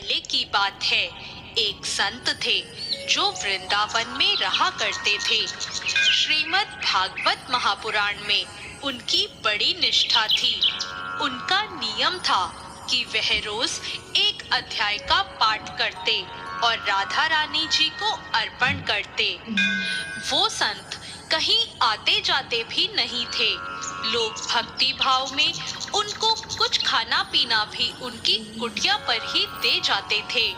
पहले की बात है। एक संत थे जो वृंदावन में रहा करते थे। श्रीमद् भागवत महापुराण में उनकी बड़ी निष्ठा थी। उनका नियम था कि वह रोज एक अध्याय का पाठ करते और राधा रानी जी को अर्पण करते। वो संत कहीं आते जाते भी नहीं थे। लोग भक्ति भाव में उनको कुछ खाना पीना भी उनकी कुटिया पर ही दे जाते थे।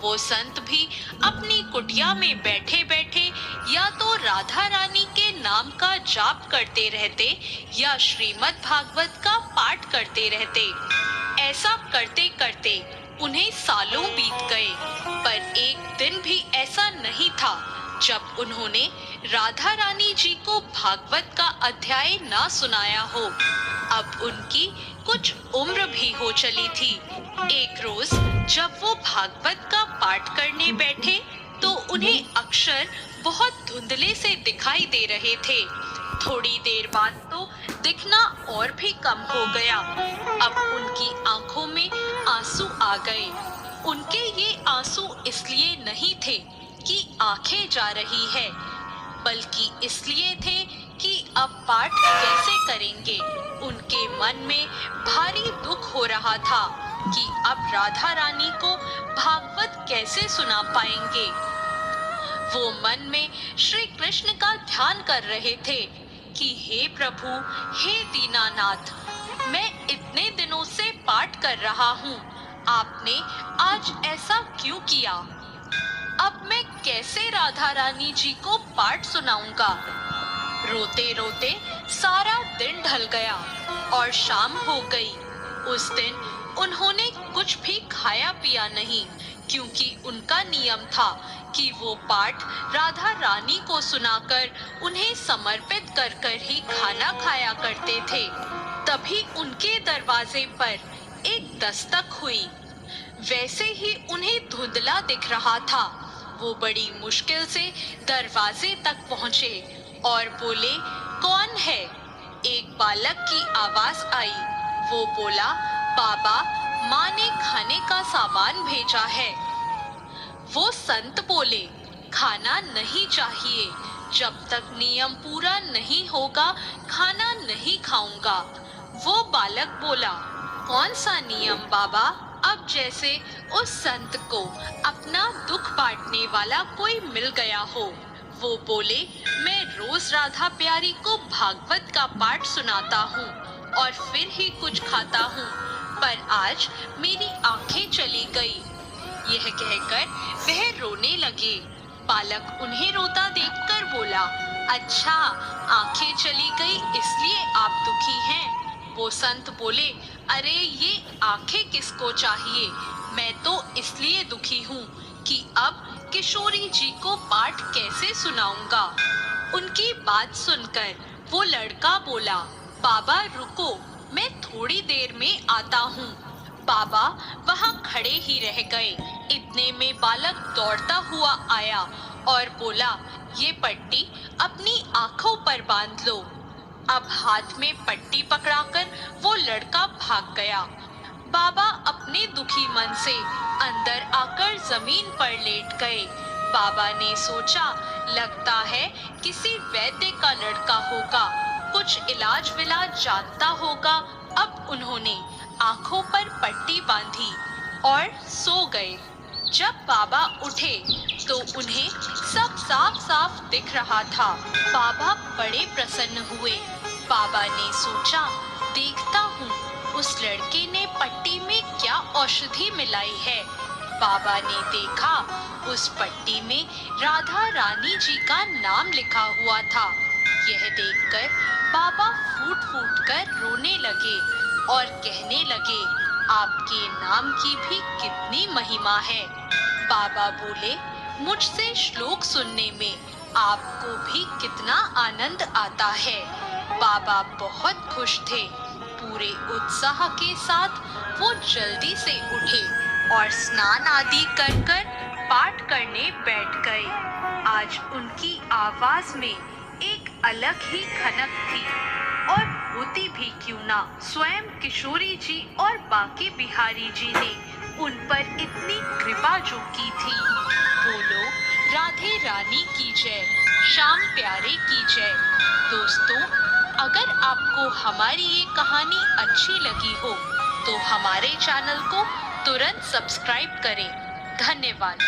वो संत भी अपनी कुटिया में बैठे बैठे या तो राधा रानी के नाम का जाप करते रहते या श्रीमद् भागवत का पाठ करते रहते। ऐसा करते करते उन्हें सालों बीत गए, पर एक दिन भी ऐसा नहीं था जब उन्होंने राधा रानी जी को भागवत का अध्याय ना सुनाया हो। अब उनकी कुछ उम्र भी हो चली थी। एक रोज जब वो भागवत का पाठ करने बैठे तो उन्हें अक्षर बहुत धुंधले से दिखाई दे रहे थे। थोड़ी देर बाद तो दिखना और भी कम हो गया। अब उनकी आंखों में आंसू आ गए। उनके ये आंसू इसलिए नहीं थे कि आंखें जा रही है, बल्कि इसलिए थे कि अब पाठ कैसे करेंगे। उनके मन में भारी दुख हो रहा था कि अब राधा रानी को भागवत कैसे सुना पाएंगे। वो मन में श्री कृष्ण का ध्यान कर रहे थे कि हे प्रभु, हे दीनानाथ, मैं इतने दिनों से पाठ कर रहा हूँ, आपने आज ऐसा क्यों किया। अब मैं कैसे राधा रानी जी को पाठ सुनाऊंगा। रोते रोते सारा दिन ढल गया और शाम हो गई। उस दिन उन्होंने कुछ भी खाया पिया नहीं, क्योंकि उनका नियम था कि वो पाठ राधा रानी को सुनाकर उन्हें समर्पित कर कर ही खाना खाया करते थे। तभी उनके दरवाजे पर एक दस्तक हुई। वैसे ही उन्हें धुंधला दिख रहा था। वो बड़ी मुश्किल से दरवाजे तक पहुंचे और बोले, कौन है। एक बालक की आवाज आई। वो बोला, बाबा, माँ ने खाने का सामान भेजा है। वो संत बोले, खाना नहीं चाहिए, जब तक नियम पूरा नहीं होगा खाना नहीं खाऊंगा। वो बालक बोला, कौन सा नियम बाबा। अब जैसे उस संत को अपना दुख बांटने वाला कोई मिल गया हो। वो बोले, मैं रोज राधा प्यारी को भागवत का पाठ सुनाता हूँ और फिर ही कुछ खाता हूँ, पर आज मेरी आंखें चली गई। यह कहकर वह रोने लगे। बालक उन्हें रोता देखकर बोला, अच्छा, आंखें चली गई इसलिए आप दुखी हैं। वो संत बोले, अरे ये आंखें किसको चाहिए, मैं तो इसलिए दुखी हूँ कि अब किशोरी जी को पाठ कैसे सुनाऊंगा। उनकी बात सुनकर वो लड़का बोला, बाबा रुको, मैं थोड़ी देर में आता हूँ। बाबा वहाँ खड़े ही रह गए। इतने में बालक दौड़ता हुआ आया और बोला, ये पट्टी अपनी आंखों पर बांध लो। अब हाथ में पट्टी पकड़ाकर वो लड़का भाग गया। बाबा अपने दुखी मन से अंदर आकर जमीन पर लेट गए। बाबा ने सोचा, लगता है किसी वैद्य का लड़का होगा, कुछ इलाज विलाज जानता होगा। अब उन्होंने आंखों पर पट्टी बांधी और सो गए। जब बाबा उठे तो उन्हें सब साफ साफ दिख रहा था। बाबा बड़े प्रसन्न हुए। बाबा ने सोचा, देखता हूँ उस लड़के ने पट्टी में क्या औषधि मिलाई है। बाबा ने देखा, उस पट्टी में राधा रानी जी का नाम लिखा हुआ था। यह देखकर बाबा फूट फूट कर रोने लगे और कहने लगे, आपके नाम की भी कितनी महिमा है। बाबा बोले, मुझसे श्लोक सुनने में आपको भी कितना आनंद आता है। बाबा बहुत खुश थे। पूरे उत्साह के साथ वो जल्दी से उठे और स्नान आदि कर कर पाठ करने बैठ गए। आज उनकी आवाज में एक अलग ही खनक थी और होती भी क्यों ना, स्वयं किशोरी जी और बाकी बिहारी जी ने उन पर इतनी कृपा जो की थी। बोलो राधे रानी की जय, श्याम प्यारे की जय। दोस्तों, अगर आपको हमारी ये कहानी अच्छी लगी हो तो हमारे चैनल को तुरंत सब्सक्राइब करें। धन्यवाद।